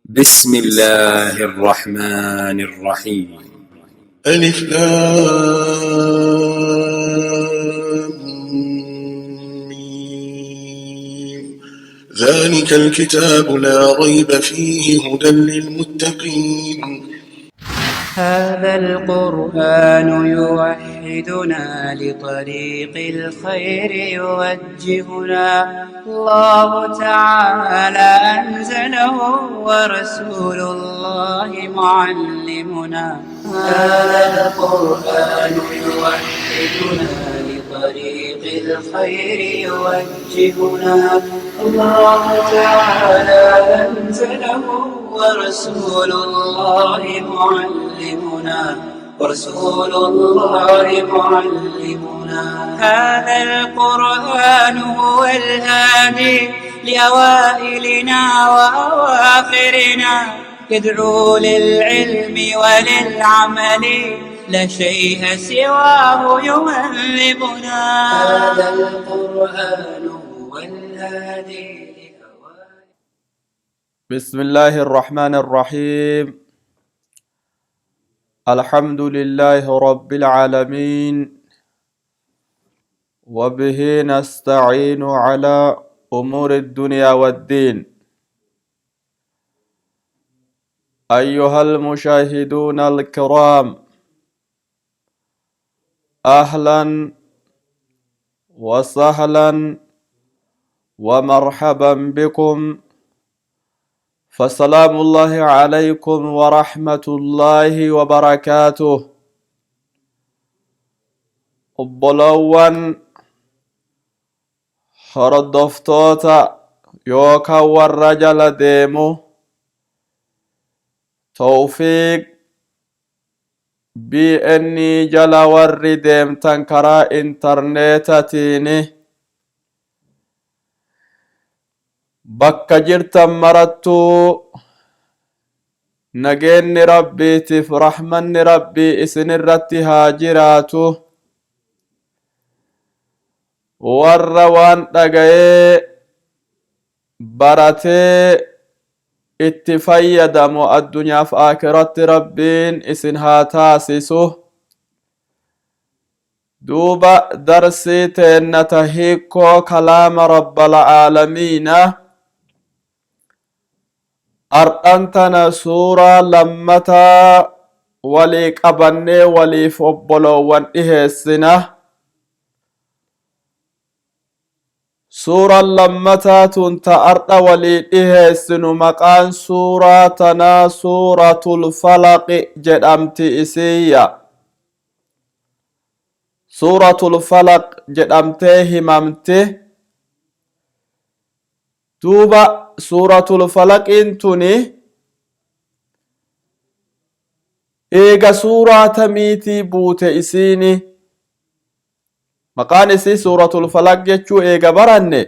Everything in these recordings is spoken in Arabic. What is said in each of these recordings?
بسم الله الرحمن الرحيم. ألف لام ميم. ذلك الكتاب لا ريب فيه هدى للمتقين. هذا القرآن يوحدنا لطريق الخير يوجهنا. الله تعالى أنزله ورسول الله معلمنا. هذا القرآن يوحدنا لطريق الخير يوجهنا. الله تعالى أنزله ورسول الله معلمنا. هذا القرآن هو الهادي لأوائلنا وأواخرنا، يدعو للعلم وللعمل، لا شيء سواه يهذبنا. هذا القرآن هو الهادي. بسم الله الرحمن الرحيم. الحمد لله رب العالمين، وبه نستعين على أمور الدنيا والدين. أيها المشاهدون الكرام، أهلا وسهلا ومرحبا بكم، فسلام الله عليكم ورحمة الله وبركاته. obbolowwan hordoftoota yookaan warra jala deemu tawfiiq BN jala warri deemtan karaa intarneetatiini bakka jirtan marattuu nageenni rabbiitiif rahmanni rabbii isinirratti haa jiraatu. warra waan dhagayee baratee itti fayyadamu addunyaaf aakiratti rabbiin isin haa taasisu. duuba darsii teennata hiikoo kalaama rabbal aalamiina ardhantana suuraa lammataa walii qabannee waliif obbolowwan dhiheessina. suuraan lammataatuu ta ardha walii dhiheessinu maqaan suuraa tanaa suuratul falaq jedhamti isiyya. suuratul falaq jedhamtee himamti. duuba suuratul falaqiin tuni eega suuraa tamiitii buute isiini. maqaan isii suuratul falaq jechuu eega baranne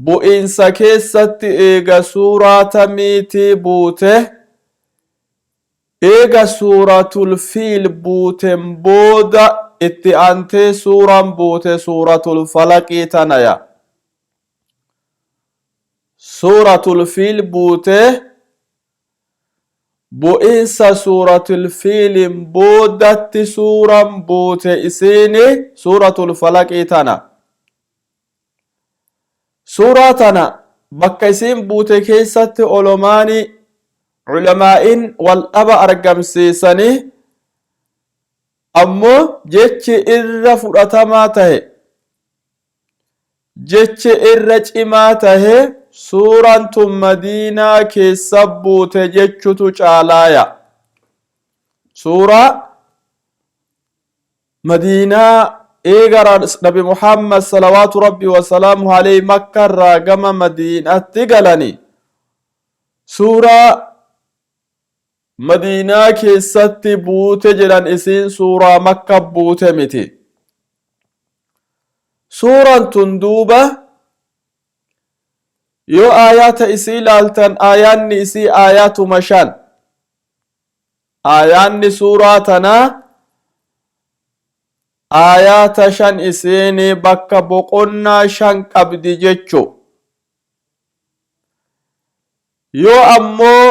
bu'iinsa keessatti eega suuraa tamiitii buute eega suuratul fiil buuten booda itti aantee suuraan buute suuratul falaqii tanaya. suuratul fiil buute bu'iinsa suuratul fiilin boodatti suuraan buute isiini suuratul falaqii tana. suuraa tana bakka isiin buute keessatti olomaani culamaa'in wal dhaba argamsiisanii ammoo jechi irra fudhatamaa tahe jechi irra cimaa tahe suuraan tun madiinaa keessa buute jechutu caalaaya. suuraa madiinaa eegara nabi muhammad salawaatu rabbi wasalaamu alayhi makka irraa gama madiinaatti galani suuraa madiinaa keessatti buute jedhan isiin suuraa makka buute miti. suuraan tun duuba yoo aayaata isii ilaaltan aayaanni isii aayaatuma 5. aayaanni suuraa tanaa aayaata 5 isiini bakka boqonnaa 5 qabdi jechu. yoo ammoo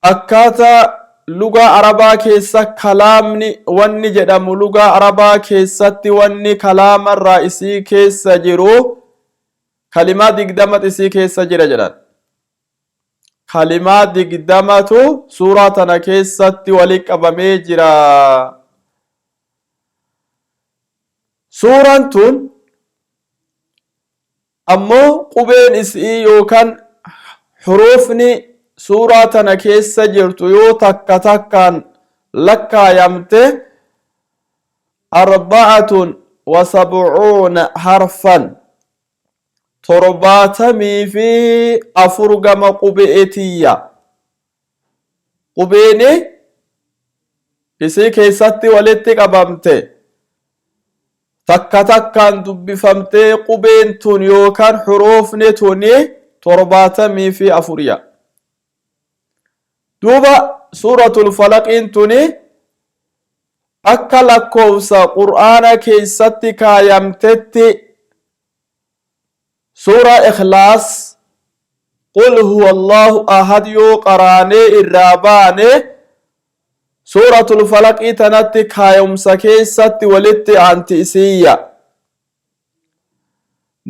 akkaataa lugaa arabaa keessa kalaamni wanni jedhamu lugaa arabaa keessatti wanni kalaamarraa isii keessa jiru kalimaa 20 isii keessa jira jedhan. Kalimaa 20tu suuraa tana keessatti walitti qabamee jira. Suuraan tun ammoo qubeen isii yookaan xuruufni suuraa tana keessa jirtu yoo takka takkaan lakkaayamte 74 harfan 74 gama qubeetiyya. Qubeeni isii keessatti walitti qabamte takka takkaan dubbifamtee qubeen tun yookaan xuruufni tuni 74. duuba suuratul falaqiin tuni akka lakkoofsa qur'aana keessatti kaayamtetti suuraa ikhlaas qul huwa allahu ahad yoo qaraanee irraa baane suuratul falaqii tanatti kaayumsa keessatti walitti aanti isiyya.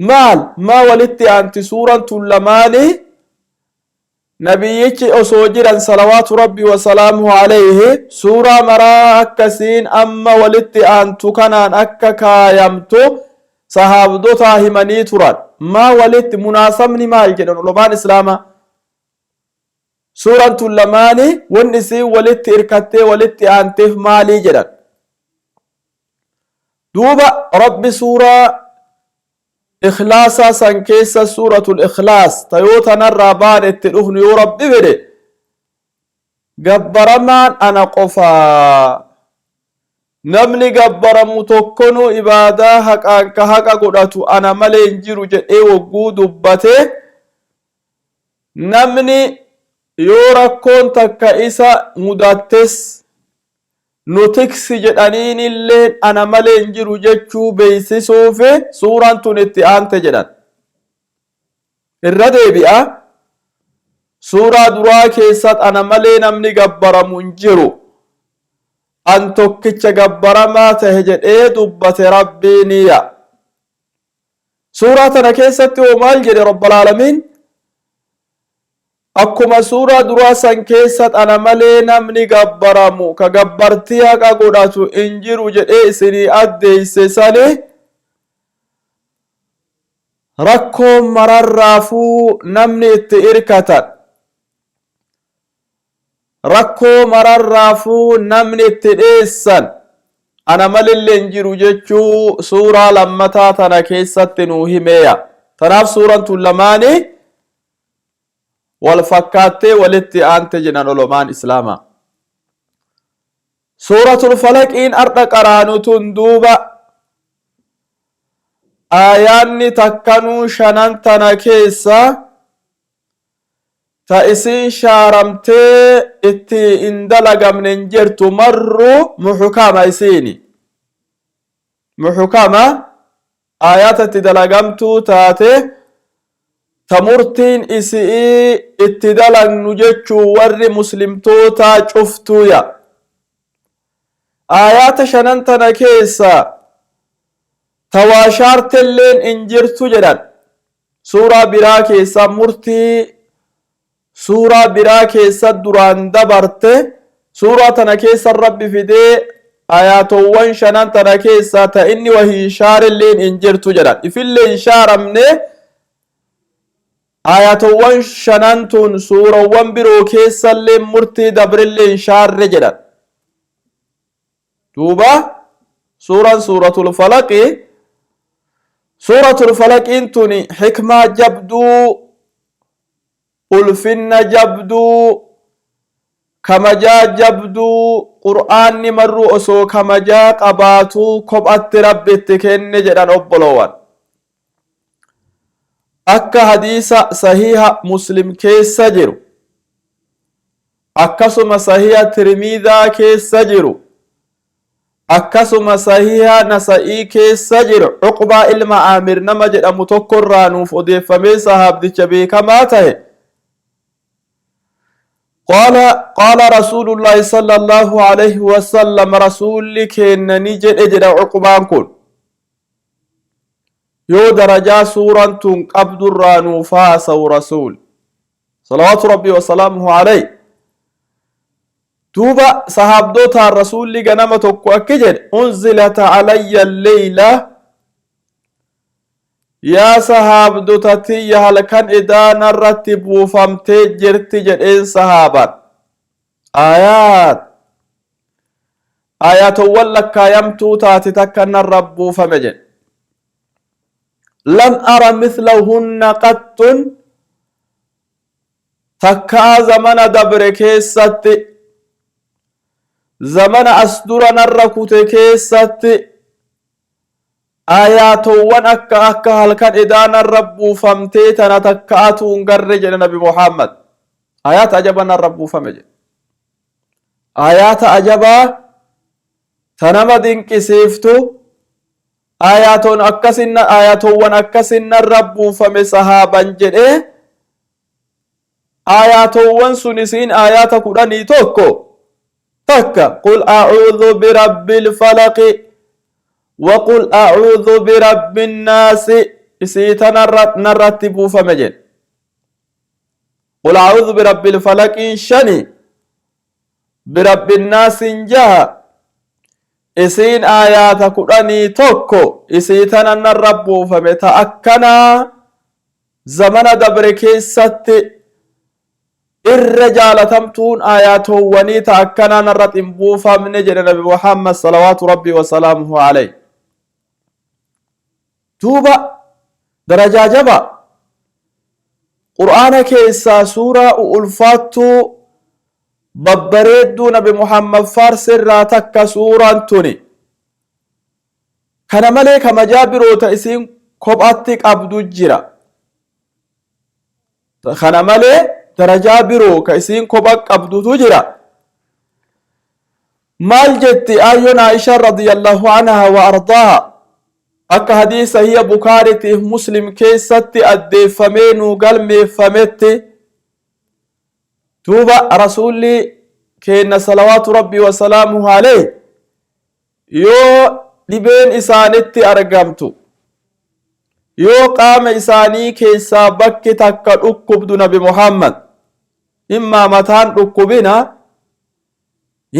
maa walitti aanti suuraan tun lamaani nabiyyichi osoo jiran salawaatu rabbi wasalaamuhu alayhi suuraa maraa akkasiin amma walitti aantu kanaan akka kaayamtu sahaabdotaa himanii turan. maa walitti munaasabni maal jedhan ulamaan islaamaa? suuraan tun lamaani wanni isii walitti irkattee walitti aanteef maalii jedhan. duuba rabbi suuraa ikhlaasaa san keessa suuratul ikhlaas tayoota narraa baan itti dhufnu yoo rabbi fedhe gabbaramaan ana qofaa namni gabbaramu tokkonu ibaadaa haqaan ka haqa godhatu ana malee hin jiru jedhee wogguu dubbate namni yoo rakkoon takka isa mudattes nutiksi jedhaniin illee ana malee hin jiru jechuu beeksisuufi suuraan tun itti aante jedhan. irra deebi'a suuraa duraa keessatti ana malee namni gabbaramu hin jiru an tokkicha gabbaramaa tahe jedhee dubbate rabbiiniya. suuraa tana keessatti hoo maal jedhe rabbul aalamiin? akkuma suuraa duraa san keessatti ana malee namni gabbaramu ka gabbartii haqa godhatu hin jiru jedhee isinii addeeyse sani rakkoon mararraafuu namni itti irkatan rakkoo mararraafuu namni itti dheessan ana malillee hin jiru jechuu suuraa lammataa tana keessatti nuu himeeya. tanaaf suuraan tun lamaani wal fakkaattee walitti aante jedhan ulamaan islaamaa. suuratul falaqiin arda qaraanutun duuba aayaanni takkanuu shanan tana keessa ta isin shaaramtee itti hin dalagamne hin jirtu marru muhkama isiini. muhkama aayata itti dalagamtuu taate ta murtiin isii itti dalagnu jechuu warri muslimtootaa cuftuuya. aayata shanan tana keessa tawaashaartelleen hin jirtu jedhan. suuraa biraa keessa murtii suuraa biraa keessa duraan dabarte suuraa tana keessa rabbi fidee ayatowwan shanan tana keessa ta inni wahii shaarelleen hin jirtu jedhan. ifillee hin shaaramne ayatowwan shanan tun suurawwan biroo keessallee murtii dabrillee hin shaarre jedhan. duuba suuraan suuratul falaqi suuratul falaqiin tun hikmaa jabduu ulfinna jabduu kamajaa jabduu qur'aanni marru osoo kamajaa qabaatuu kophatti rabbi itti kenne jedhan obboloowwan. akka hadiisa sahiha muslim keessa jiru akkasuma sahiha tirmiidaa keessa jiru akkasuma sahiha nasa'ii keessa jiru uqbaa ilma aamir nama jedhamu tokko irraa nuuf odeeffamee sahaabdicha beekamaa tahe قال رسول الله صلى الله عليه وسلم رسول كن نجد اجد عقبان كن يو درجة سورة قبض الرانو فاس ورسول صلوات ربي وسلامه عليه توبا صحاب دوتا الرسول لغنمة أكجد أنزلت علي الليلة يا صحاب دوتاتي هل كان إدان الرتب وفمتي جرتي جدين صحابا آيات ولك يمتو تاتي تكن الرب فمجد لم أرى مثلهن قط تكا زمن دبر كيست زمن أصدر نركوت كيست آياتوان أكا هل كان إدان الرب فمتيتنا تكاتون قرج نبي محمد آيات أجبنا الرب فمجد آيات أجبا تنمد انكسيفتو آياتوان أكسن الرب فمسهابا جده آياتوان سنسين آيات قراني توكو تكا قل أعوذ برب الفلق وقل أعوذ برب الناس إسيتنا نرتب فمجد قل أعوذ برب الفلق شني برب الناس جاء إسين آيات قراني توكو إسيتنا نرب فمتأكنا زمن دبر كيست الرجال تمتون آياته ونيتا أكنا نرتب فمنجد نبي محمد صلوات ربي وسلامه عليه توبا درجة جبا قرآن كيسا سورة ألفاتو ببريدو نبي محمد فارس راتك سورة توني كان ملك مجابرو تأسين كوباتك عبدو الجرا كان ملك درجة برو كأسين كوباك عبدو تجرا مال جت آيون عائشة رضي الله عنها وأرضاها أك حديث هي بكاري مسلم كيست أدي فمينو قلمي فمت توبا رسولي كين صلوات ربي وسلامه عليه يو لبين إسانت أرقمتو يو قام إساني كيسا بكي تكا أكبدو نبي محمد إما متان أكبنا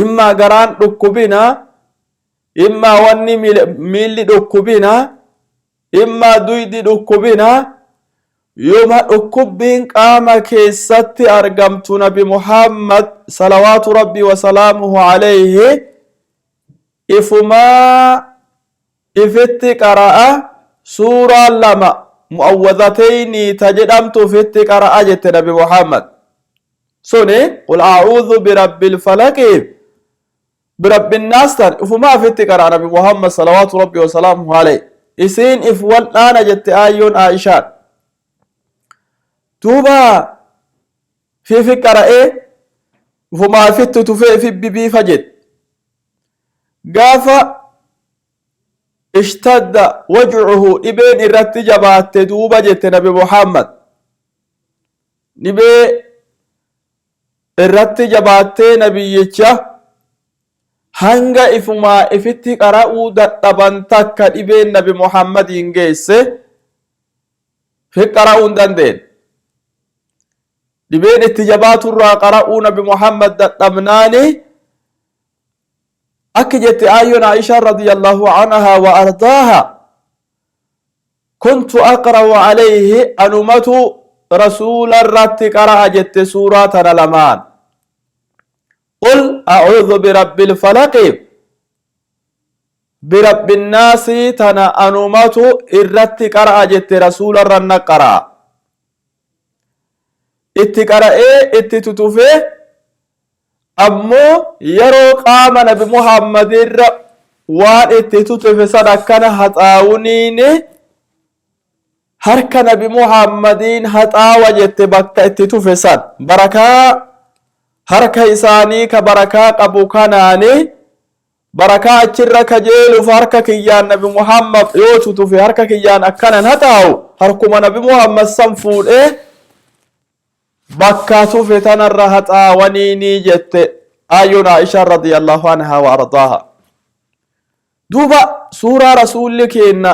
إما قران أكبنا إما واني ميلي دكوبينا إما دويدي دكوبينا يوم أكبين قام كيستي أرقمت نبي محمد صلوات ربي وسلامه عليه إفما إفتي قراءة سورة لما مؤوذتين تجدمت فتي قراءة جت نبي محمد سوني قل أعوذ برب الفلق برب الناس فما فتي قرأ نبي محمد صلوات ربي وسلامه عليه إسين إفوال أنا جت آيون عائشة توبا في قرأ فما فت في ببي فجد قاف اشتد وجعه إبن الرتجبات دوبا جت نبي محمد نبي الرتجبات نبي يتشه hanga ifumaa ifitti qara'uu dadhaban takka dhibeen nabi muhammadiin geesse fi qara'uu hin dandeenye dhibeen itti jabaaturraa qara'uu nabi muhammad dadhabnaani akki jette aayyoon aishaa radiyallahu anha wa ardaaha kuntu aqra'u alayhi anumatu rasuula irratti qara'a jette suuraa tana lamaan قل أعوذ برب الفلق برب الناس تنا أنوماتو إرتي قرأ جت رسول الرن قرأ إتي قرأ إتي تتوفي أمو يرو قام نبي محمد وان إتي تتوفي صدقنا هتاونين هرك نبي محمدين هتاوى جت بكتا إتي تتوفي صد بركة harka isaanii ka barakaa qabu kanaani barakaa achirra kajeeluuf harka kiyyaan nabi muhammad yoo tutufe harka kiyyaan akkanan haa ta'u harkuma nabi muhammad san fuudhee bakkaatu fetanarra haxaawaniini jette aayyoon Aishaa radiyallahu anhaa wa ardaaha. duuba suuraa rasuulli keenna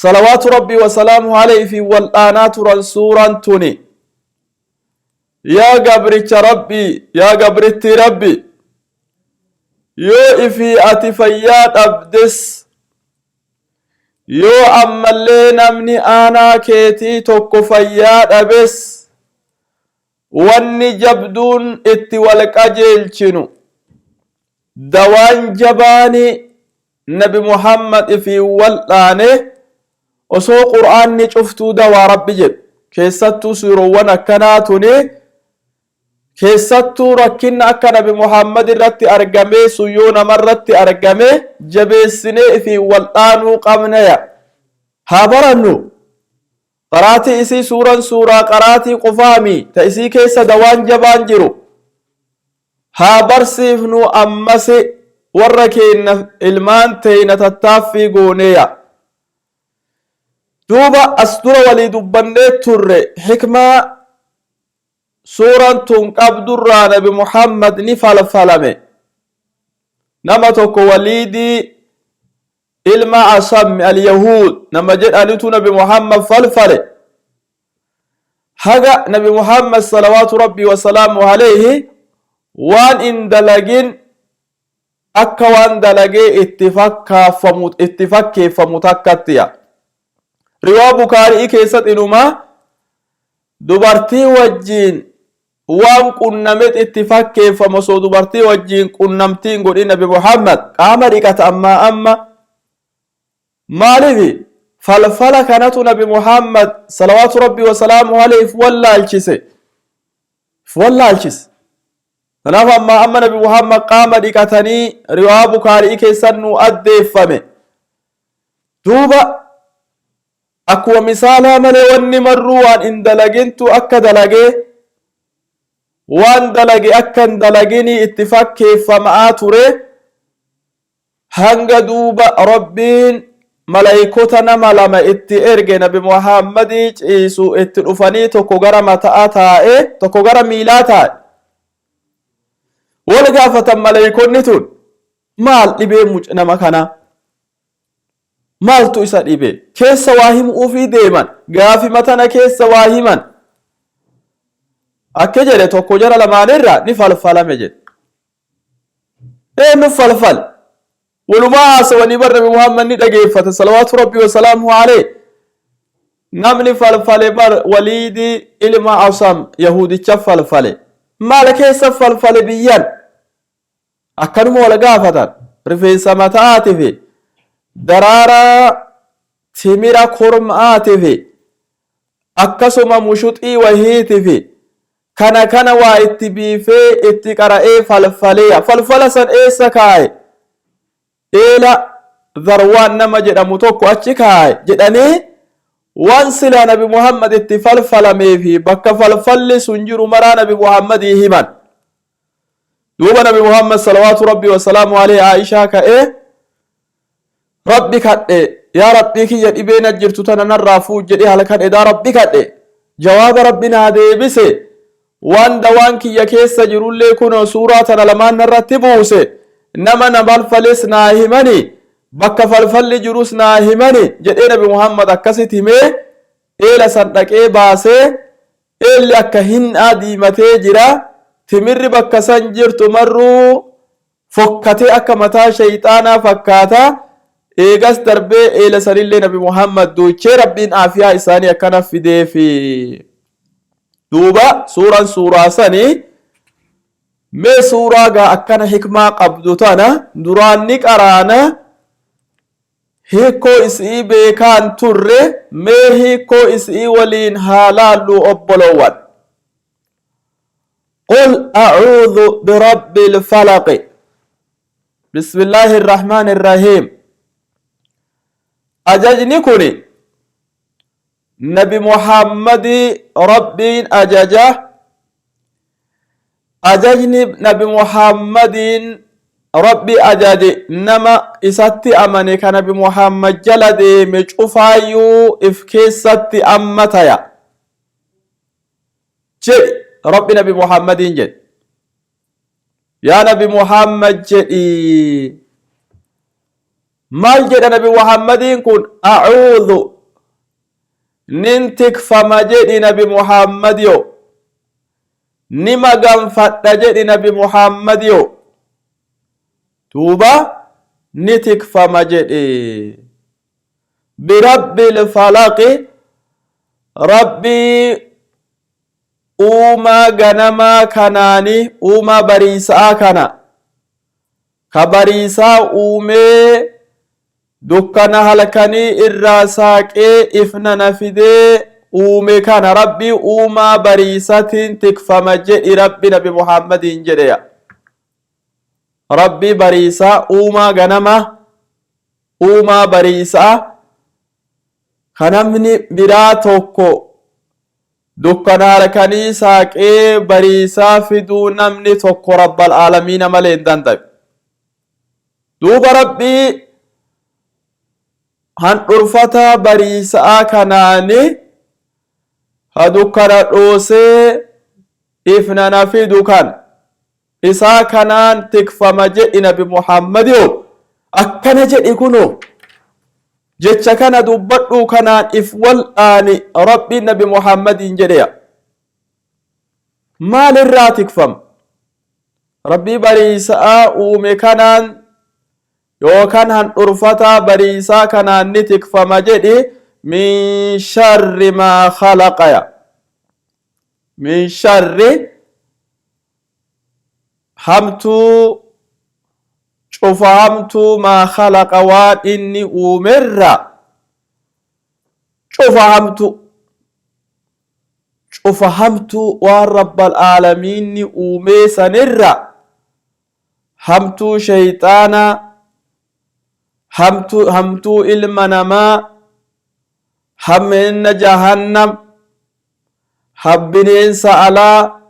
salawaatu rabbii wa salaamuhu alayhi fi wal'aanaa turan suuraan tuni yaa gabricha rabbii yaa gabritti rabbi yoo ifii ati fayyaa dhabdes yoo ammallee namni aanaa keetii tokko fayyaa dhabes wanni jabduun itti wal qajeelchinu dawaan jabaani nabi Muhammad ifii wal'aane osoo qur'aanni cuftuu dawaa rabbi jedhu keessattuu suurawwan akkanaa tuni keessattuu rakkinna akka nabi Muhammad irratti argame suyyoo namarratti argame jabeessinee ifii wal'aanuu qabnaya haa barannu. qaraatii isii suuraa qaraatii qofaami ta isii keessa dawaan jabaan jiru haa barsiifnu ammas warra keenya ilmaan teeyna tattaaffii gooneya. duuba as dura walii dubbannee turre hikmaa suuraan tun qabdurraa nabi Muhammad ni falfalame. nama tokko Waliidii ilma Asam al-Yahuud nama jedhanitu nabi Muhammad falfale haga nabi Muhammad salawaatu rabbii wa salaamu alayhi waan in dalagin akka waan dalagee itti fakkeeffamu takkattiya. riwaa Bukaarii keessatti inumaa dubartii wajjiin waan qunnamet itti fakkeeffama osoo dubartii wajjiin qunnamtiin godhin nabi Muhammad qaama dhiqata amma maalifi falfala kanatu nabi Muhammad salawaatu rabbii wa salaamuhu alayhi wallaalchise. kanaaf amma nabi Muhammad qaama dhiqatanii riwaa Bukaarii keessan nu addeeffame. duuba akkuma misaalaa malee wanni marruu waan in dalagintu akka dalagee waan dalage akka hin dalaginii itti fakkeeffamaa ture hanga duuba rabbiin malaayikota nama lama itti erge nabi Muhammadii ciisu itti dhufanii tokko gara mataa taa'e tokko gara miilaa taa'e wal gaafatan malaayikonni tun maal dhibee nama kana maaltu isa dhibe keessa waa himuufii deeman gaafi matana keessa waa himan akka jedhe tokko jara lamaanirra ni falfalame jedhe nu falfal walumaa haasawanii bar nabi Muhammad ni dhageeffate salawaatu rabbii wa salaamuhu alayhi. namni falfale bar Waliidii ilma Asam yahudicha falfale maal keessa falfale biyyan akkanuma wal gaafatan rifeensa mataatifi daraaraa timira kormaatifi akkasuma mushuxii wahiitifi kana waa itti biifee itti qara'ee falfaleya. falfala san eessa kaaye eela Dharwaan nama jedhamu tokko achi kaaye jedhanii waan sila nabi Muhammad itti falfalameefi bakka falfalli sun jiru maraa nabi Muhammadii himan. duuba nabi Muhammad salawaatu rabbii wa salaamu alayhi Aishaa ka'ee rabbi kadhe yaa rabbii kiyya dhibeen ajjirtu tana narraa fuudh jedhee halkan edaa rabbi kadhe jawaaba rabbi naa deebise waan dawaan kiyya keessa jirullee kunoo suuraa tana lamaan narratti buuse nama na falfales naa himani bakka falfalli jirus naa himani jedhee nabi Muhammad akkasit himee eela san dhaqee baasee eelli akka hin'aa diimatee jira timirri bakka san jirtu marruu fokkatee akka mataa shayxaanaa fakkaata. eegas darbee eela sanillee nabi Muhammad duuchee rabbiin aafiyaa isaanii akkana fideefi. duuba suuraa sanii mee suuraa gaa akkana hikmaa qabdu tana duraan ni qaraana hiikoo isii beekaan turre mee hiikoo isii waliin haa laallu obbolowwan. qul a'uudhu birabbil falaqi bismillaahi irrahmaani irrahiim. ajajni kuni nabi Muhammadii rabbiin ajaja. ajajni nabi Muhammadiin rabbi ajaje nama isatti amane ka nabi Muhammad jala deeme cufaayyuu if keessatti ammataya. جد ربي نبي محمد جد يا نبي محمد جدي ما جد نبي محمد كن أعوذ ننتك فما جد نبي محمد يو نما قنفت جد نبي محمد يو توبا نتك فما جد برب الفلق ربي أوما غنما كناني أوما بريسا كنا كبريسا أومي دكنا هلكني الراساك إفنا نفدي أومي كان ربي أوما بريسة تكفى مجئ ربي نبي محمد جريا ربي بريسا أوما غنما أوما بريسا كنمني براتوكو دكنا هلكني ساك بريسا فدو نمني توكو رب العالمين ملين دندب دوب ربي han dhurfata bariisaa kanaani hadukkana dhoosee ifnana fidu kan isaa kanaan tikfama jedhi nabi muhammadiyo akkana jedhi kuno jecha kana dubbadhu kanaan if wal'aani rabbiin nabi muhammadiin jedheya maalirraa tikfam rabbii bariisaa uume kanaan yookaan han dhurfata bariisaa kanaan ni tikfama jedhi min sharri maa khalaqaya min sharri hamtuu cufa hamtuu maa khalaqa waan inni uumerra cufa hamtuu waan rabbal aalamiinni uumee sanirra hamtuu shayxaana hamtuu ilma namaa hammeena jahannam habbineensa alaa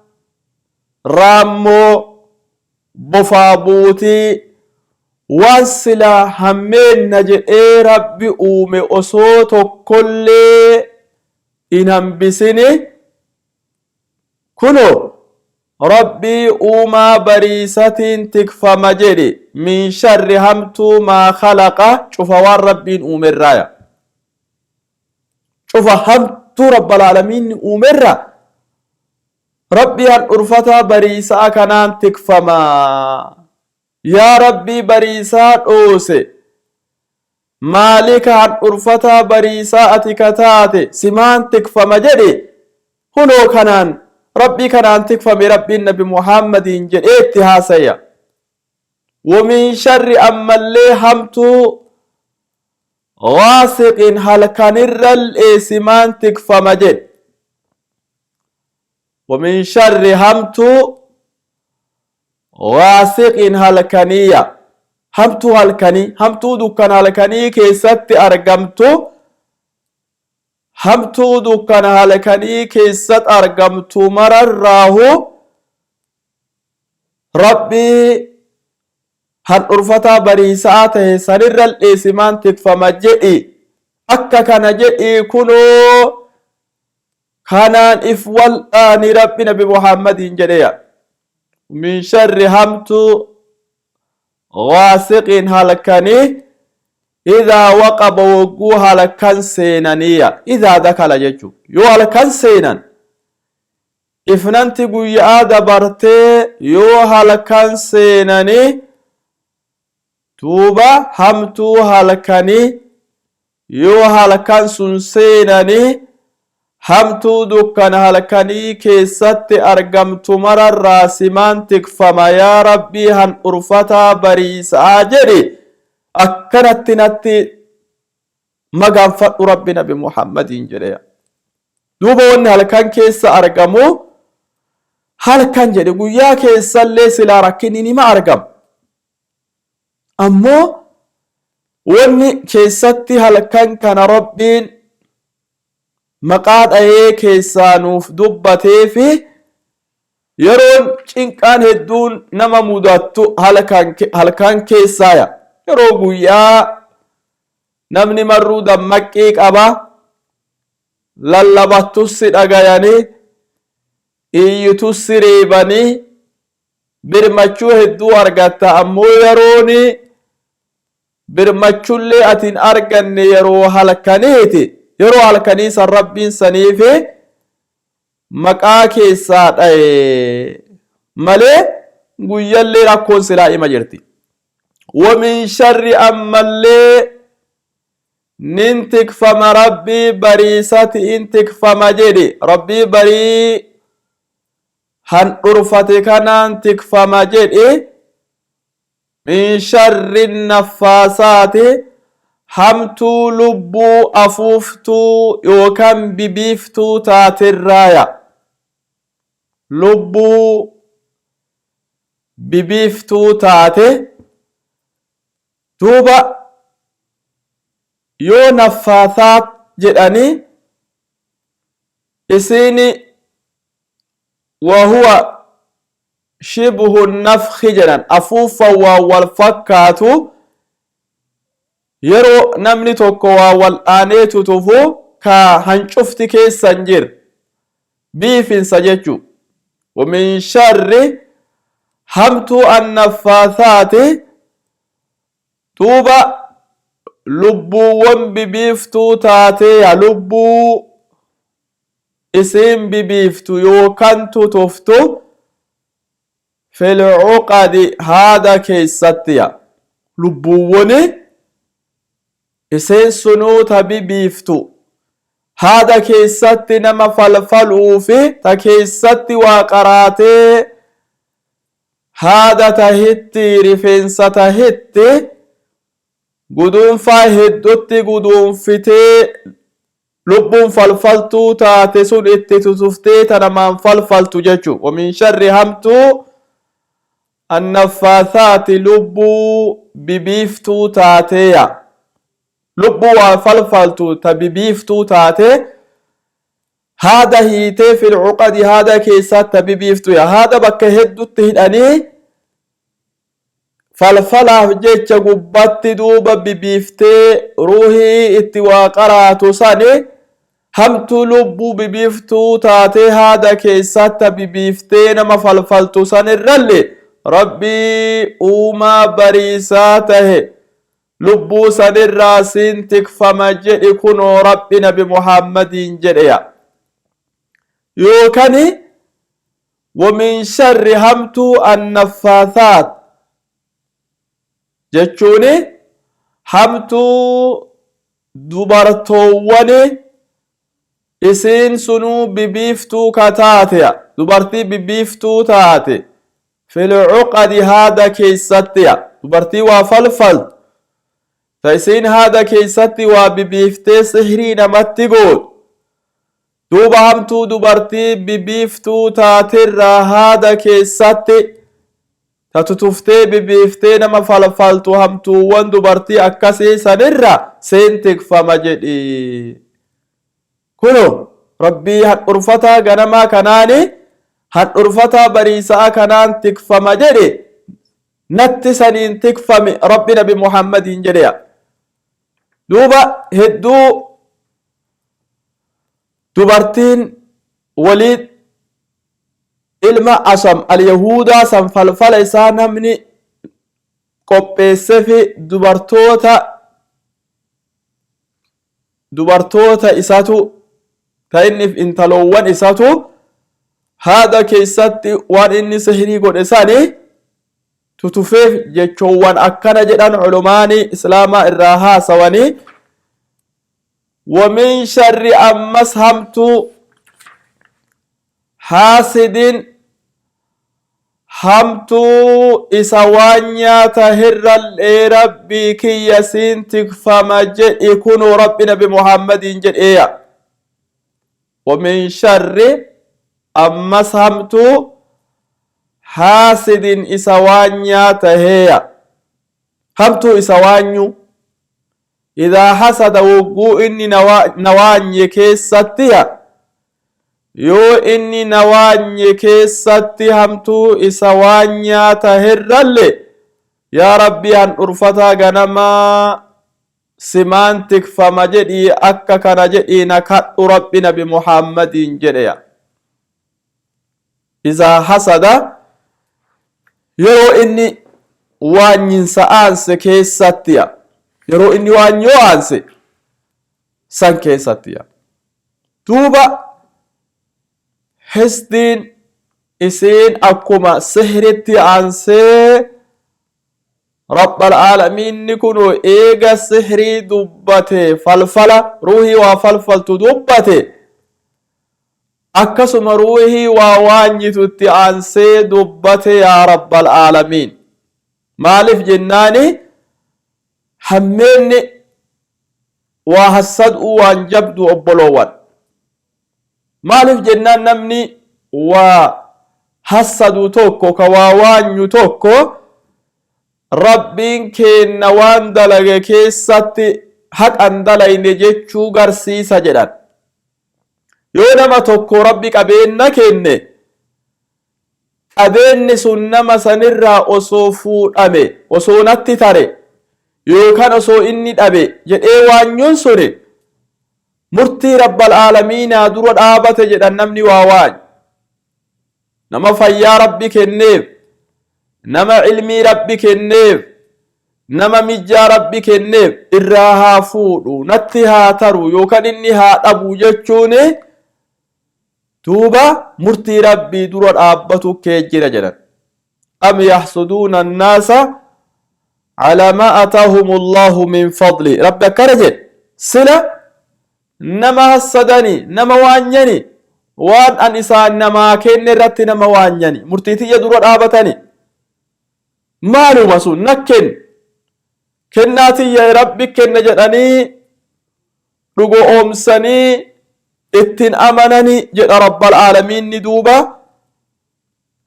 raammoo bofaa buutii waan silaa hammeenna jedhee rabbi uume osoo tokkollee in hambisini kuno rabbii uumaa bariisatiin tikfama jedhi min sharri hamtuu maa khalaqa cufa waan rabbiin uumerraaya cufa hamtuu rabbal aalamiin uumerra rabbii han dhurfata bariisaa kanaan tikfama yaa rabbii bariisaa dhoose maalika han dhurfata bariisaa ati kataate simaan tikfama jedhi hunoo kanaan ربي كان أنتك فمي ربي النبي محمد جئت هاسيا ومن شر أما اللي همتو غاسق هل كان الإسمان تكفى مجد ومن شر همتو غاسق هل كانية همتو هل كاني همتو دكان هل كاني كيست أرقمتو hamtuu dukkana halkanii keessat argamtu mararraahu rabbii han dhurfataa bariisaa tahe sanirral dheesimaan tikfama jedhi akka kana jedhi kunoo kanaan if wal'aani rabbi nabi muhammadiin jedheya min sharri hamtuu ghaasiqin halkanii إذا وقب وجوها لكن سينانية إذا دخل يجو يو لكن سينان إفننت جويا دبرتي يو لكن سيناني توبا همتو هلكني يو لكن سنسيناني همتو دكان هلكني كيست أرقم تمر الراسمان تكفما يا ربي هن أرفتا بريس آجري akkanatti natti magaanfadhu rabbi nabi muhammadiin jedheya duuba wanni halkan keessa argamu halkan jedhe guyyaa keessallee silaa rakkinni nima argam ammoo wanni keessatti halkan kana rabbiin maqaa dhahee keessaa nuuf dubbatee fi yeroon cinqaan hedduun nama mudattu halkan keessaaya yeroo guyyaa namni marruu dammaqii qaba lallabattus dhagayanii iyyutu sireebanii birmachuu hedduu argatta ammoo yerooni birmachullee atin arganne yeroo halkaniiti yeroo halkanii san rabbiin saniifi maqaa keessaa dhaye malee guyyallee rakkoon silaa ima jirti ومن شر أما اللي ننتك فما ربي بريسات انتك فما جدي ربي بري هن أرفتك ننتك فما جدي من شر النفاسات همتو لبو أفوفتو يوكم ببيفتو تات الرايا لبو ببيفتو تاتي دوبا يو نفاثات جداني اسيني وهو شبه النفخ جدان أفوفا والفكاتو يرو نمني توكوا والآنيتو تفو كا هنشوفتي كيس سنجر بيفين سجيتشو ومن شر همتو النفاثات دوبا lubbuuwwan bibiiftuu taatee lubbuu isin bibiiftu yookaan tutuftu fil uqadi haada keessattiya lubbuuwwani isin sunuuta bibiiftu haada keessatti nama falfaluufi ta keessatti waa qaraatee haada tahitti rifeensa tahitti gudunfaa heddutti gudunfitee lubbuun falfaltuu taate sun itti tutuftee tanamaan falfaltu jechu ومن شر همتو النفاثات lubbuu bibiiftuu taateya lubbuu waa falfaltu ta bibiiftuu taate haada hiitee fil uqadi haada keessatti ta bibiiftuya haada bakka heddutti hidhanii falfalaaf jecha gubbatti duuba bibiiftee ruuhii itti waa qaraatu sani hamtu lubbuu bibiiftuu taatee haada keessatti bibiiftee nama falfaltu sanirralle rabbii uumaa bariisaa tahe lubbuu sanirraa siin tikfama jedhi kunoo rabbi nabi muhammadiin jedheya yookani ومن شر همتو النفاثات jechuuni hamtuu dubartoowwani isin sunuu bibiiftuu ka taateya dubartii bibiiftuu taate fil uqadi haada keessattiya dubartii waa falfaltu ta isin haada keessatti waa bibiiftee sihrii namatti goot duuba hamtuu dubartii bibiiftuu taatirraa haada keessatti ta tutuftee bibiiftee nama falfaltu hamtuuwwan dubartii akkasii sanirra seen tikfama jedhi kuno rabbii hadhurfataa ganamaa kanaani hadhurfataa bariisaa kanaan tikfama jedhe natti saniin tikfami rabbi nabi muhammadiin jedheya duuba hedduu dubartiin waliid ilma asam alyahuudaa san falfala isaa namni qopheessefi dubartoota isatu ta innif intaloowwan isatu haada keessatti waan inni sihrii godhe sani tutufeef jechoowwan akkana jedhan culumaani islaamaa irraa haasawanii ومن شر أمس همتو حاسد همتو إسوانيا تهر ربي كي يسين تكفما جد يكون ربنا بمحمد جد إيا ومن شر أمس همتو حاسد إسوانيا تهيا همتو إسوانيو إذا حسد وقو إني نواني كيستيا يو إني نواني كيستي همتو إسوانيا تهرالي يا ربي أن أرفتا غنما سمانتك فمجدي أكا كان جدي نكات ربنا بمحمد جديا إذا حسد يرو إني وان ينسى أنس كيستيا يرو إني وان يو أنس سن كيستيا توبا حسدين إسين أكما سهرتي أنسي رب العالمين نكونو إيغا سحري دبته فلفلة روحي وفلفل تدبته أكسم روحي وواني تتعنسي دبته يا رب العالمين مالف جناني حميني وحسد وانجبد أبلوان مالف جنان نمني وحسد توكو كواواني توكو ربين كين نوان دلغ كيساتي حق اندلين جيچو غرسيسا جدان يونما توكو ربي قبين كين قبين سنما سنرى أصوفو أمي وصونتي تاري يوكان أصو إني أبي جد إيوان ينسوني مرتي رب العالمين درود آبت جدان نمني واوان نما فيا ربي كنيف نما علمي ربي كنيف نما مجا ربي كنيف إراها فودو نتها ترو يوكان إنها أبو جتشوني توبا مرتي ربي درود آبتو كيجير جدان أم يحسدون الناس على ما أتاهم الله من فضله ربك كرجل سلا نما هسدني نما وانيني وان أن إسان نما كن رت نما وانيني مرتيتي درود آبتني مالو مسو نكن كناتي يا ربي كن جدني رغو أمسني اتن أمنني جد رب العالمين ندوبا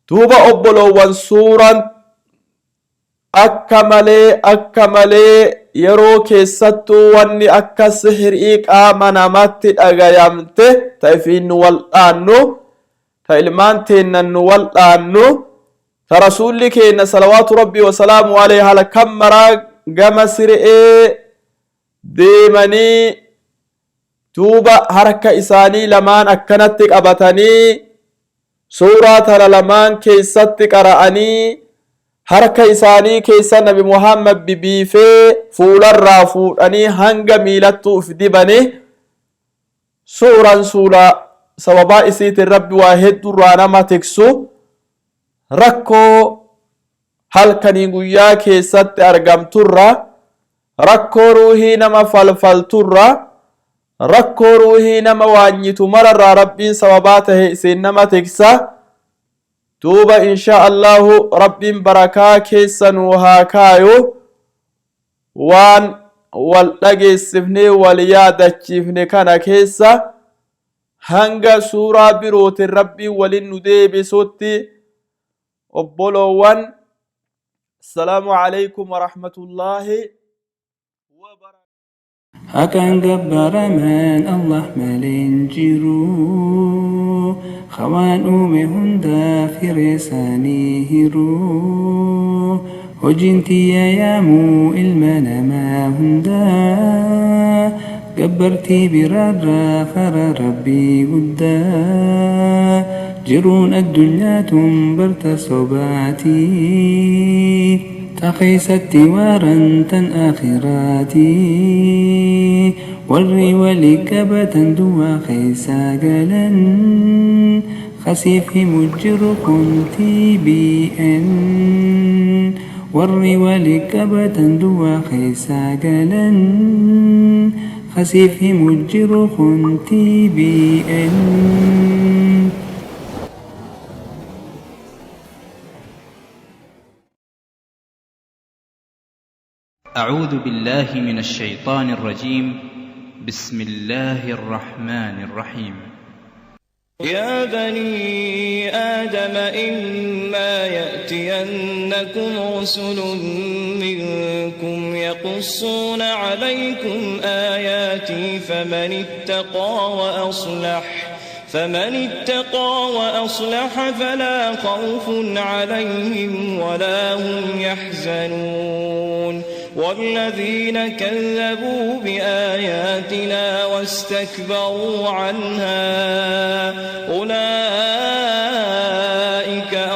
توبا أبلو وانسورا أكملي يرو كيستو واني أكا سحر إيك آمنامات أغايامته تايفين والآنو تايلمان تينن والآنو فرسول كينا صلوات ربي وسلام عليها لكمرا غمسر ديماني توبا حركة إساني لمان أكنتك أبتاني سورة لمان كيستك أرأني حركة إساني كيسا نبي محمد ببيفي فول الرافود أني هنگا ميلتو افدبني سورة سببا إسيت الرب واحد درانا ما تكسو ركو هل كنيغويا كيسات أرغم ترى ركو روحي نما فلفل ترى ركو روحي نما وانيتو مرر ربين سبباته إسين نما تكسا توبا إن شاء الله ربين بركا كيسن وهاكايو وان والدقي السفني واليادة تشيفني كان كيسا هنگا سورة بروت الربي وللندي بسوتي أبولوان السلام عليكم ورحمة الله وبركاته Akan gabbaraman Allah maleen jiru khawaan uume hunda fireesaanii hiru hojintii yaamuu ilma namaa hunda gabbartii biraarraa fara rabbii guddaa jiruun addunyaatun barta sobaatii تخيست وارا تن آخراتي والري ولكبة دوا خيسا قلا خسيف مجر كنتي بأن والري ولكبة دوا خيسا قلا خسيف مجر كنتي بأن أعوذ بالله من الشيطان الرجيم بسم الله الرحمن الرحيم يا بني آدم إما يأتينكم رسل منكم يقصون عليكم آياتي فمن اتقى وأصلح فلا خوف عليهم ولا هم يحزنون والذين كذبوا بآياتنا واستكبروا عنها أولئك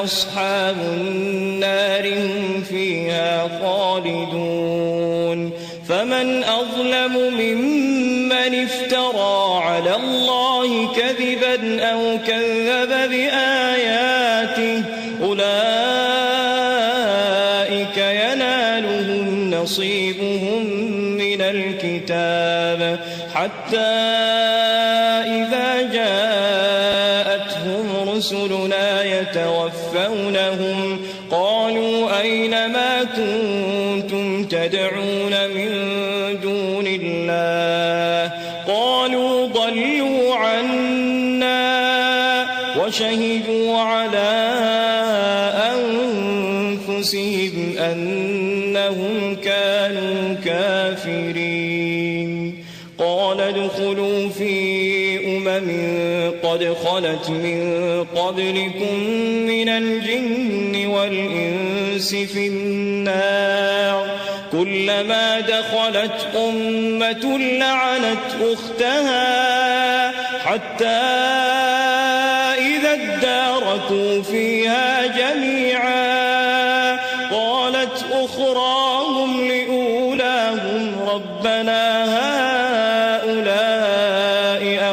أصحاب النار هم فيها خالدون فمن أظلم ممن افترى على الله كذبا أو كذب بآياته أولئك ينالهم نصيبهم من الكتاب حتى إذا جاءتهم رسلنا يتوفونهم قالوا أين ما كنتم تدعون من دون الله قالوا ضلوا عنا وشهدوا على أنفسهم أنهم كانوا كافرين قال ادخلوا في قد خلت من قبلكم من الجن والإنس في النار كلما دخلت أمة لعنت أختها حتى إذا اداركوا فيها جميعا قالت أخراهم لأولاهم ربنا هؤلاء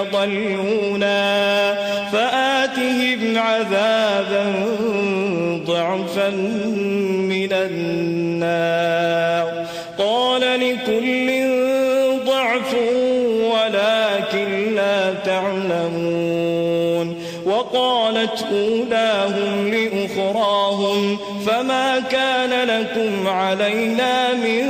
أضلونا فآتهم عذابا ضعفا من النار قال لكل ضعف ولكن لا تعلمون وقالت أولاهم لأخراهم فما كان لكم علينا من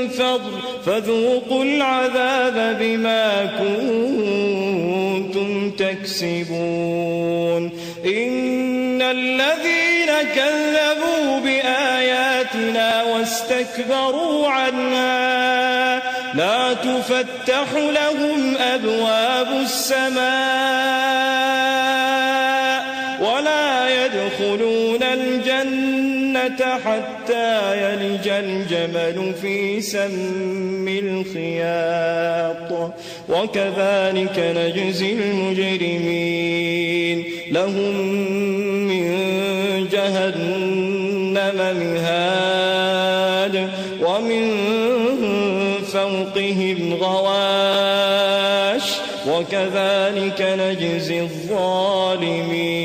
فضل فذوقوا العذاب بما كنتم تكسبون إن الذين كذبوا بآياتنا واستكبروا عنها لا تفتح لهم أبواب السماء ولا يدخلون الجنة حتى يلج الجمل في سم الخياط وكذلك نجزي المجرمين لهم من جهنم مهاد ومن فوقهم غواش وكذلك نجزي الظالمين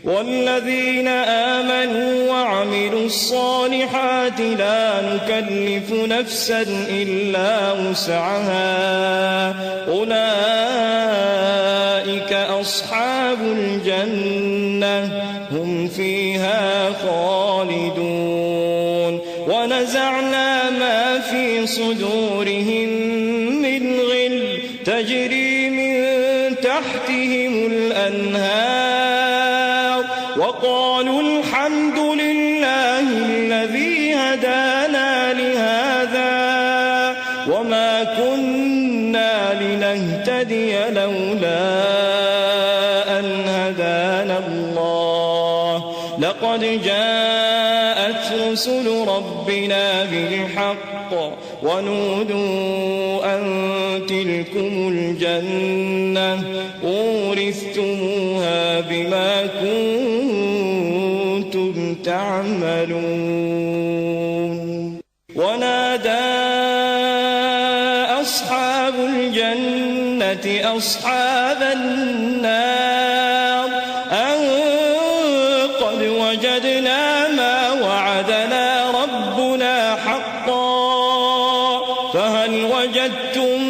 والذين آمنوا وعملوا الصالحات لا نكلف نفسا إلا وسعها أولئك أصحاب الجنة هم فيها خالدون ونزعنا ما في صدورهم من غل تجري من تحتهم الأنهار وقالوا الحمد لله الذي هدانا لهذا وما كنا لنهتدي لولا أن هدانا الله لقد جاءت رسل ربنا بالحق ونودوا أن تلكم الجنة أورثتموها بما كنتم تعملون ونادى أصحاب الجنة أصحاب النار أن قد وجدنا ما وعدنا ربنا حقا فهل وجدتم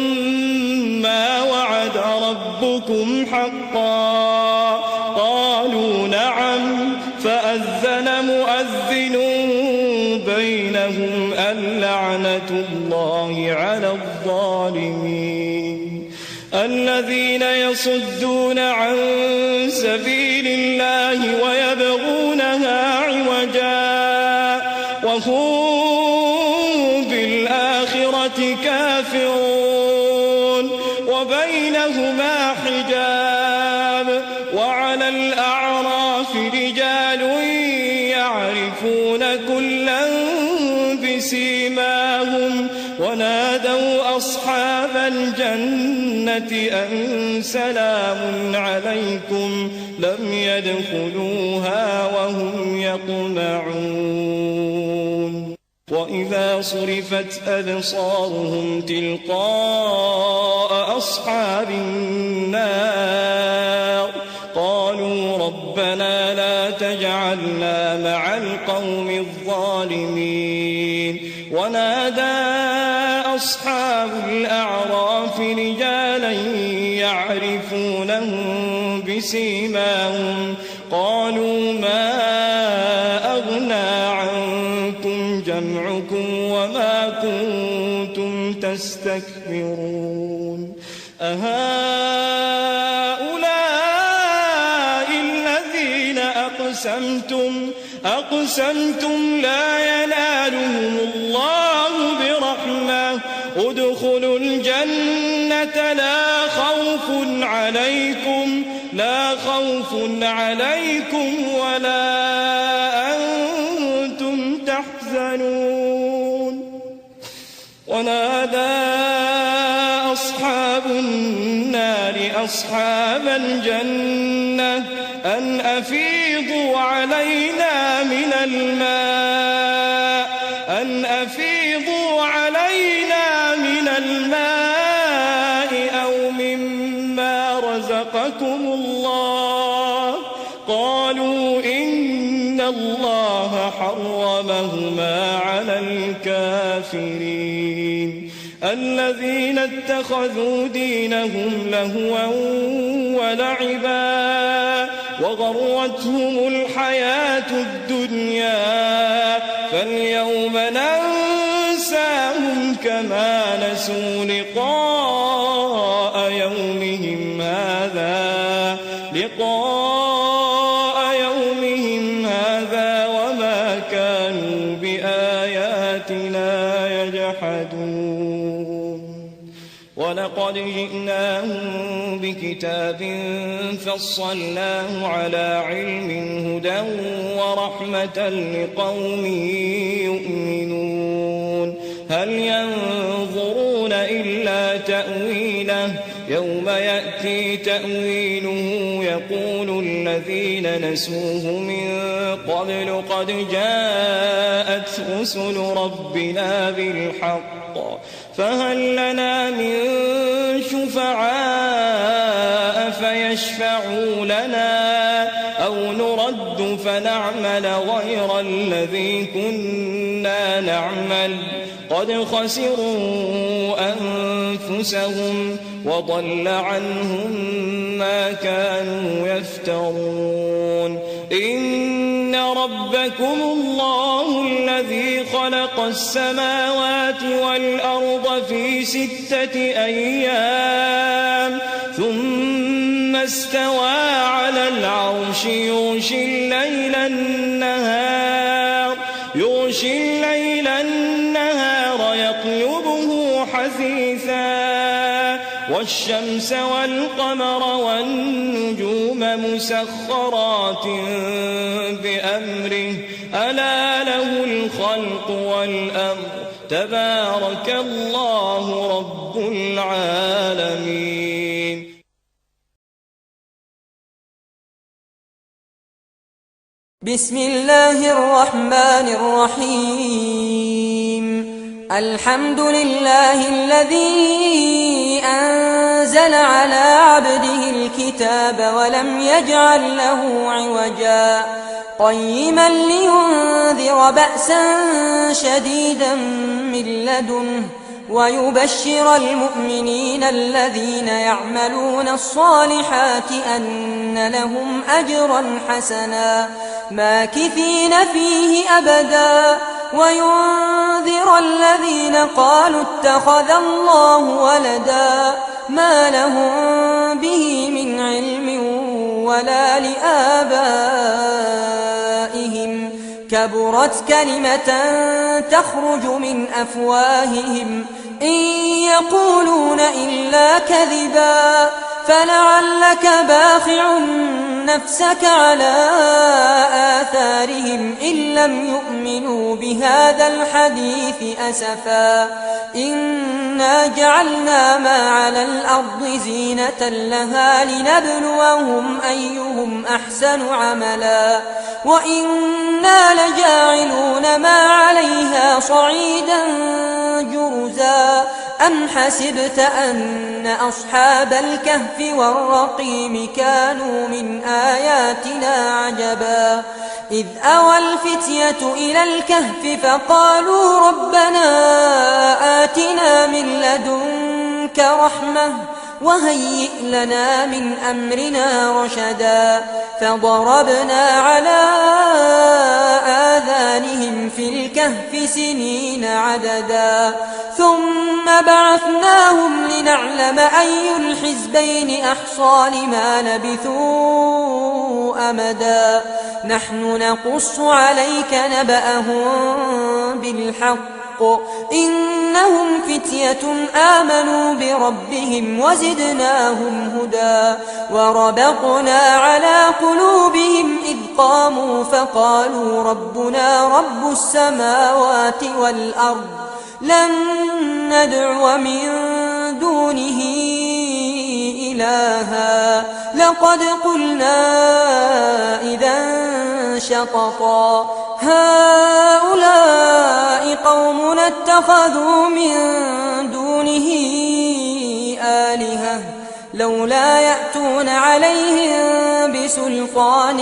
ما وعد ربكم حقا قالوا نعم فأذن مؤذن بينهم اللعنة الله على الظالمين الذين يصدون عن سبيل الله ويبغونها عوجا وهم بالآخرة كافرون وبينهما حجاب وعلى الأعراف رجال يعرفون كلا بسيماهم ونادوا أصحاب الجنة أن سلام عليكم لم يدخلوها وهم يطمعون وإذا صرفت أبصارهم تلقاء أصحاب النار قالوا ربنا لا تجعلنا مع القوم الظالمين ونادى أصحاب الأعراف رجالا يعرفونهم بسيماهم قالوا ما أغنى عنكم جمعكم وما كنتم تستكبرون أهؤلاء الذين أقسمتم لا ينالهم الله برحمة ادخلوا الجنة لا خوف عليكم ولا أنتم تحزنون ونادى أصحاب النار أصحاب الجنة أن أفيضوا علينا من الماء أو مما رزقكم الله قالوا إن الله حرمهما على الكافرين الذين اتخذوا دينهم لهوا ولعبا وغرتهم الحياة الدنيا فاليوم ننساهم كما نسوا لقاء يومهم هذا وما كانوا بآياتنا يجحدون ولقد جئناهم بكتاب فصلناه على علم هدى ورحمة لقوم يؤمنون هل ينظرون إلا تأويله يوم يأتي تأويله يقول الذين نسوه من قبل قد جاءت رسل ربنا بالحق فهل لنا من شفعاء فيشفعوا لنا أو نرد فنعمل غير الذي كنا نعمل قد خسروا أنفسهم وضل عنهم ما كانوا يفترون إن ربكم الله الذي خلق السماوات والأرض في 6 أيام ثم استوى على العرش يغشي الليل النهار يطلبه حثيثا والشمس والقمر والنجوم مسخرات بأمره ألا له الخلق والأمر تبارك الله رب العالمين. بسم الله الرحمن الرحيم الحمد لله الذي أنزل على عبده الكتاب ولم يجعل له عوجا قيما لينذر بأسا شديدا من لدنه ويبشر المؤمنين الذين يعملون الصالحات أن لهم أجرا حسنا ماكثين فيه أبدا وينذر الذين قالوا اتخذ الله ولدا ما لهم به من علم ولا لآبائهم كبرت كلمة تخرج من أفواههم إن يقولون إلا كذبا فلعلك باخع نفسك على آثارهم إن لم يؤمنوا بهذا الحديث أسفا إنا جعلنا ما على الأرض زينة لها لنبلوهم أيهم أحسن عملا وإنا لجاعلون ما عليها صعيدا جرزا أم حسبت أن أصحاب الكهف والرقيم كانوا من آياتنا عجبا إذ أوى الفتية إلى الكهف فقالوا ربنا آتنا من لدنك رحمة وهيئ لنا من أمرنا رشدا فضربنا على آذانهم في الكهف سنين عددا ثم بعثناهم لنعلم أي الحزبين أحصى لما لبثوا أمدا نحن نقص عليك نبأهم بالحق إنهم فتية آمنوا بربهم وزدناهم هدى وربطنا على قلوبهم إذ قاموا فقالوا ربنا رب السماوات والأرض لن ندعو من دونه إلها لقد قلنا إذا شططا هؤلاء قومنا اتخذوا من دونه آلهة لولا يأتون عليهم بسلطان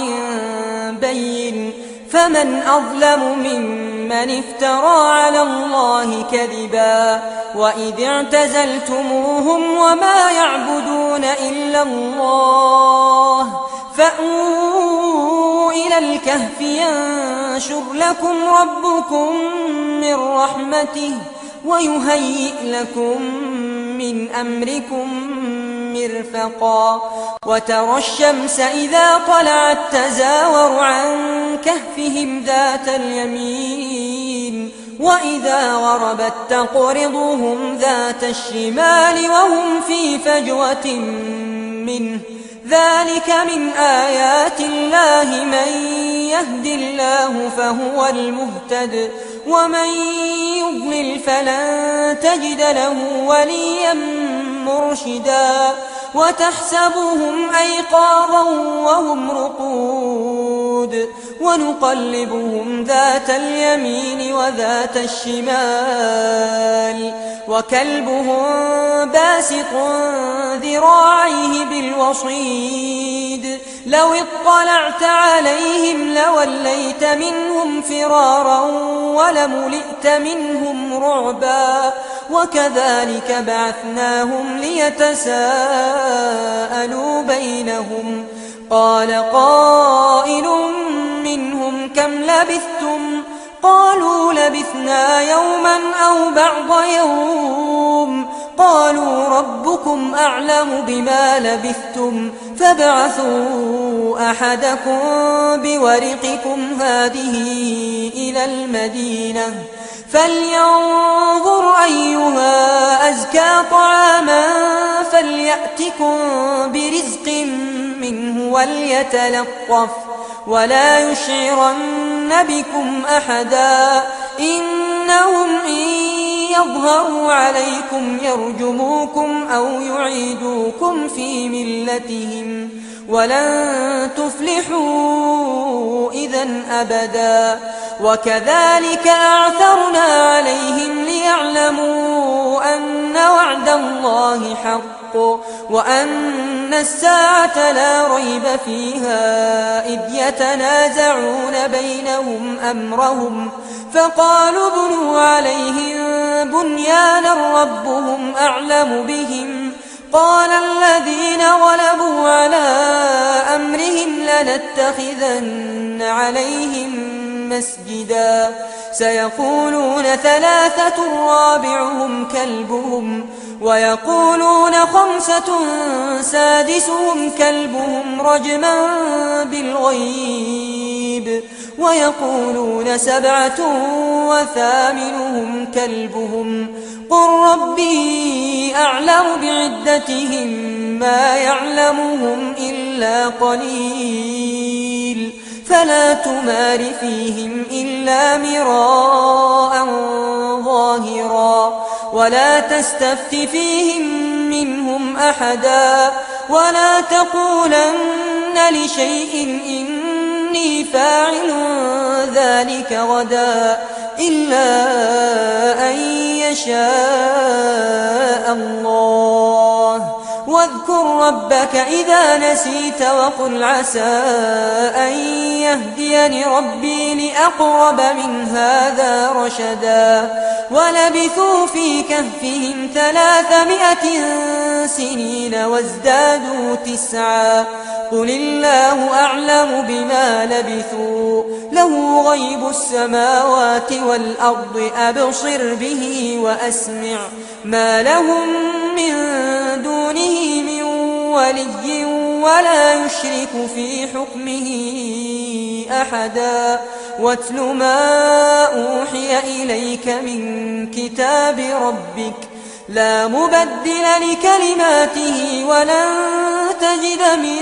بين فمن أظلم ممن افترى على الله كذبا وإذ اعتزلتموهم وما يعبدون إلا الله فأووا إلى الكهف ينشر لكم ربكم من رحمته ويهيئ لكم من أمركم مرفقا وترى الشمس إذا طلعت تزاور عن كهفهم ذات اليمين وإذا غربت تقرضهم ذات الشمال وهم في فجوة منه ذلك من آيات الله من يهد الله فهو المهتد ومن يضلل فلن تجد له وليا مرشدا وتحسبهم أيقاظا وهم رقود ونقلبهم ذات اليمين وذات الشمال وكلبهم باسط ذراعيه بالوصيد لو اطلعت عليهم لوليت منهم فرارا ولملئت منهم رعبا وكذلك بعثناهم ليتساءلوا بينهم قال قائل منهم كم لبثتم قالوا لبثنا يوما أو بعض يوم قالوا ربكم أعلم بما لبثتم فابعثوا أحدكم بورقكم هذه إلى المدينة فلينظر أيها أزكى طعاما فليأتكم برزق منه وليتلطف ولا يشعرن بكم أحدا إنهم إن يظهروا عليكم يرجموكم أو يعيدوكم في ملتهم ولن تفلحوا إذا أبدا وكذلك أعثرنا عليهم ليعلموا أن وعد الله حق وأن الساعة لا ريب فيها إذ يتنازعون بينهم أمرهم فقالوا ابنوا عليهم بنيانا ربهم أعلم بهم قال الذين غلبوا على أمرهم لنتخذن عليهم مسجدا سيقولون ثلاثة رابعهم كلبهم ويقولون خمسة سادسهم كلبهم رجما بالغيب ويقولون سبعة وثامنهم كلبهم قل ربي أعلم بعدتهم ما يعلمهم إلا قليل فلا تمار فيهم إلا مراء ظاهرا ولا تستفت فيهم منهم أحدا ولا تقولن لشيء إني فاعل ذلك غدا إلا أن يشاء الله واذكر ربك إذا نسيت وقل عسى أن يهديني ربي لأقرب من هذا رشدا ولبثوا في كهفهم 300 سنين وازدادوا 9 قل الله أعلم بما لبثوا له غيب السماوات والأرض أبصر به وأسمع ما لهم من دونه من ولي ولا يشرك في حكمه أحدا واتل ما أوحي إليك من كتاب ربك لا مبدل لكلماته ولن تجد من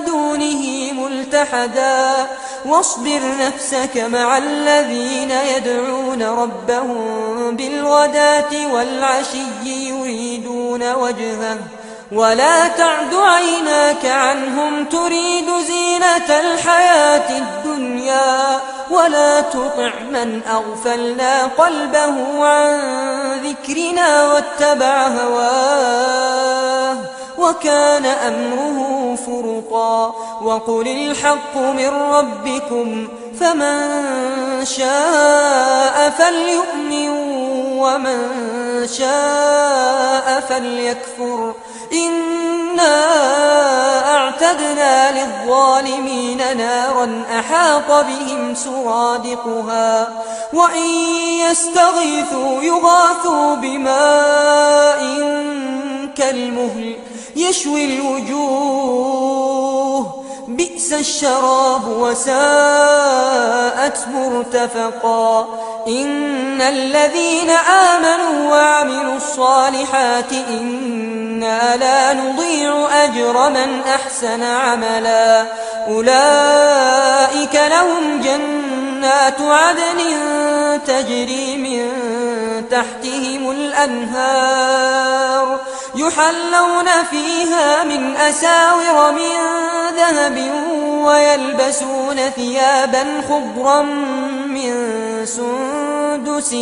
دونه ملتحدا واصبر نفسك مع الذين يدعون ربهم بالغداة والعشي يريدون وجهه ولا تعد عيناك عنهم تريد زينة الحياة الدنيا ولا تطع من أغفلنا قلبه عن ذكرنا واتبع هواه وكان أمره فرطا وقل الحق من ربكم فمن شاء فليؤمن ومن شاء فليكفر إنا أعتدنا للظالمين نارا أحاط بهم سرادقها وإن يستغيثوا يغاثوا بماء كالمهل يشوي الوجوه بئس الشراب وساءت مرتفقا إن الذين آمنوا وعملوا الصالحات إنا لا نضيع أجر من أحسن عملا أولئك لهم جنات عدن تجري من تحتهم الأنهار يحلون فيها من أساور من ذهب ويلبسون ثيابا خضرا من سندس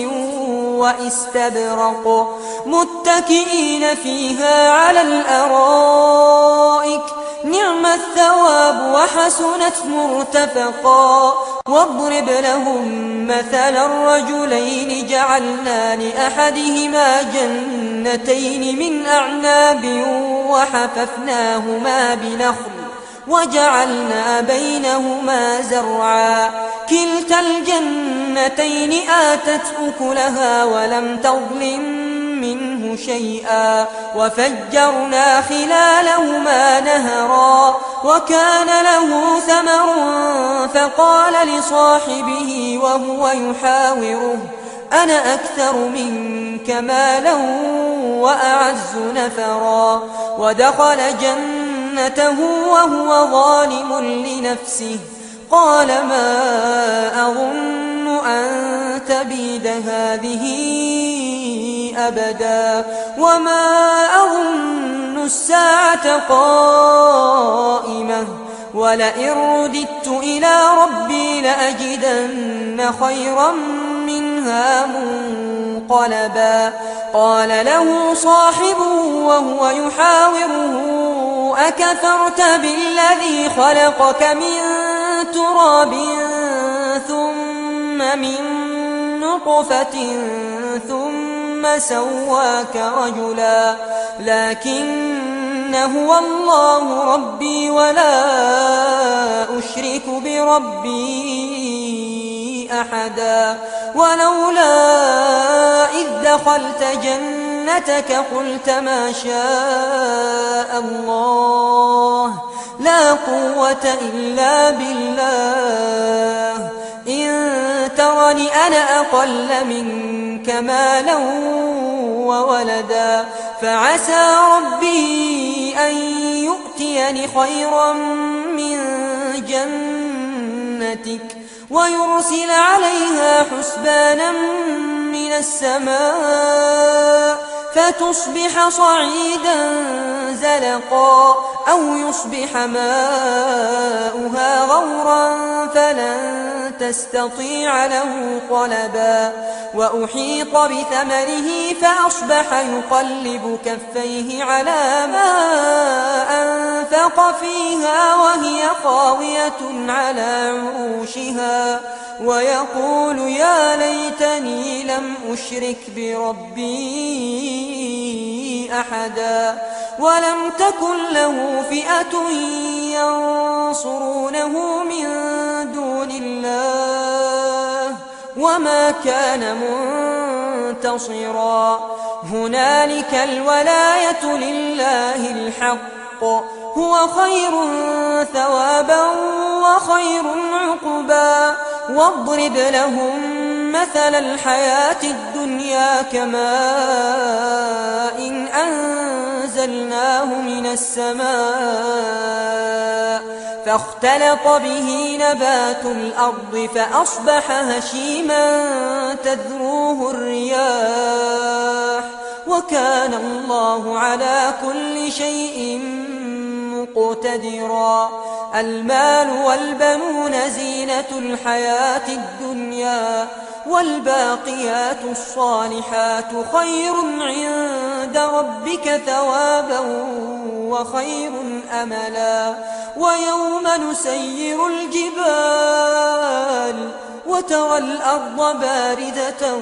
واستبرق متكئين فيها على الأرائك نعم الثواب وحسنت مرتفقا واضرب لهم مثل الرجلين جعلنا لأحدهما جنتين من أعناب وحففناهما بنخل وجعلنا بينهما زرعا كلتا الجنتين آتت أكلها ولم تظلم منه شيئا وفجرنا خلالهما نهرا وكان له ثمر فقال لصاحبه وهو يحاوره أنا أكثر منك مالا وأعز نفرا ودخل جنته وهو ظالم لنفسه قال ما أظن أن تبيد هذه أبدا وما أظن الساعة قائمة ولئن رددت إلى ربي لأجدن خيرا منها منقلبا قال له صاحبه وهو يحاوره أكفرت بالذي خلقك من تراب ثم من نطفة ثم سواك رجلا لكن هو الله ربي ولا أشرك بربي أحدا ولولا إذ دخلت جنتك قلت ما شاء الله لا قوة إلا بالله إن ترني أنا أقل منك مالا وولدا فعسى ربي أن يؤتيني خيرا من جنتك ويرسل عليها حسبانا من السماء فتصبح صعيدا زلقا أو يصبح ماؤها غورا فلن تستطيع له طلبا وأحيط بثمره فأصبح يقلب كفيه على ما أنفق فيها وهي خاوية على عروشها ويقول يا ليتني لم أشرك بربي أحدا ولم تكن له فئة ينصرونه من دون الله وما كان منتصرا هنالك الولاية لله الحق هو خير ثوابا وخير عقبا واضرب لهم مثل الحياة الدنيا كماء إن أنزلناه من السماء فاختلط به نبات الأرض فأصبح هشيما تذروه الرياح وكان الله على كل شيء مقتدرا المال والبنون زينة الحياة الدنيا والباقيات الصالحات خير عند ربك ثوابا وخير أملا ويوم نسير الجبال وترى الأرض باردة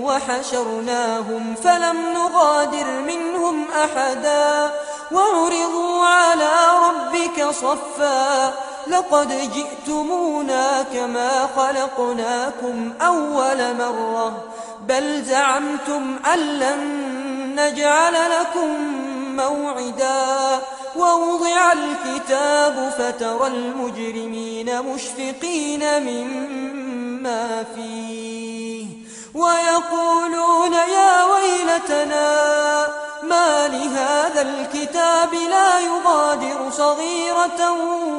وحشرناهم فلم نغادر منهم أحدا وعرضوا على ربك صفا لقد جئتمونا كما خلقناكم أول مرة بل زعمتم أن لن نجعل لكم موعدا ووضع الكتاب فترى المجرمين مشفقين مما فيه ويقولون يا ويلتنا ما لهذا الكتاب لا يغادر صغيرة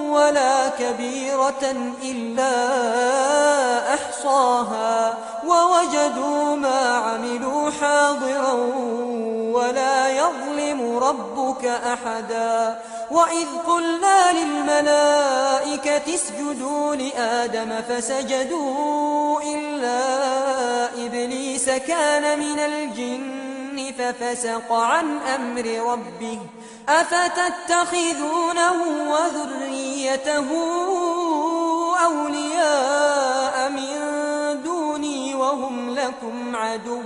ولا كبيرة إلا أحصاها ووجدوا ما عملوا حاضرا ولا يظلم ربك أحدا وإذ قلنا للملائكة اسجدوا لآدم فسجدوا إلا إبليس كان من الجن ففسق عن أمر ربه أفتتخذونه وذريته أولياء من دوني وهم لكم عدو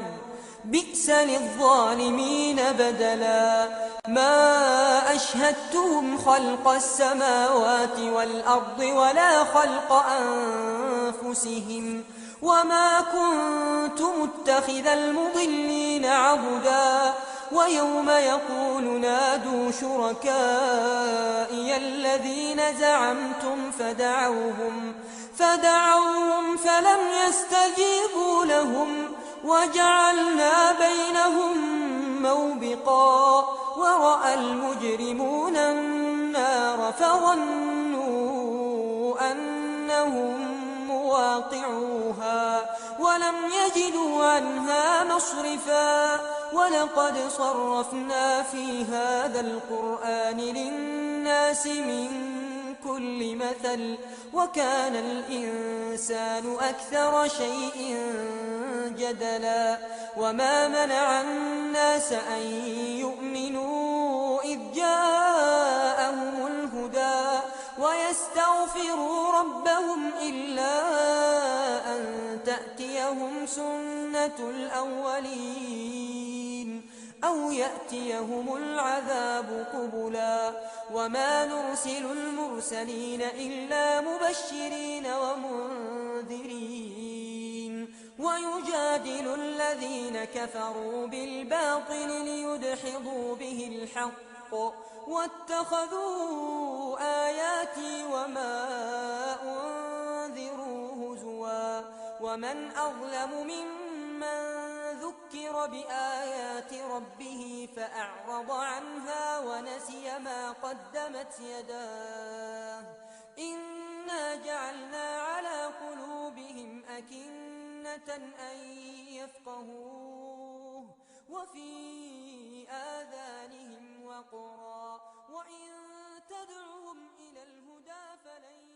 بئس للظالمين بدلا ما أشهدتهم خلق السماوات والأرض ولا خلق أنفسهم وما كنت متخذ المضلين عضدا ويوم يقول نادوا شركائي الذين زعمتم فدعوهم فلم يستجيبوا لهم وجعلنا بينهم موبقا ورأى المجرمون النار فظنوا أنهم مواقعوها ولم يجدوا عنها مصرفا ولقد صرفنا في هذا القرآن للناس من كل مثل وكان الإنسان أكثر شيء جدلا وما منع الناس أن يؤمنوا إذ جاءهم الهدى ويستغفروا ربهم إلا أن تأتيهم سنة الأولين أو يأتيهم العذاب قبلا وما نرسل المرسلين إلا مبشرين ومنذرين ويجادل الذين كفروا بالباطل ليدحضوا به الحق واتخذوا آياتي وما أنذروا هزوا ومن أظلم ممن ذكر بآيات ربه فأعرض عنها ونسي ما قدمت يداه إنا جعلنا على قلوبهم أكنة أكنة أن يفقهوه وفي آذانهم وقرا وإن تدعهم إلى الهدى فلن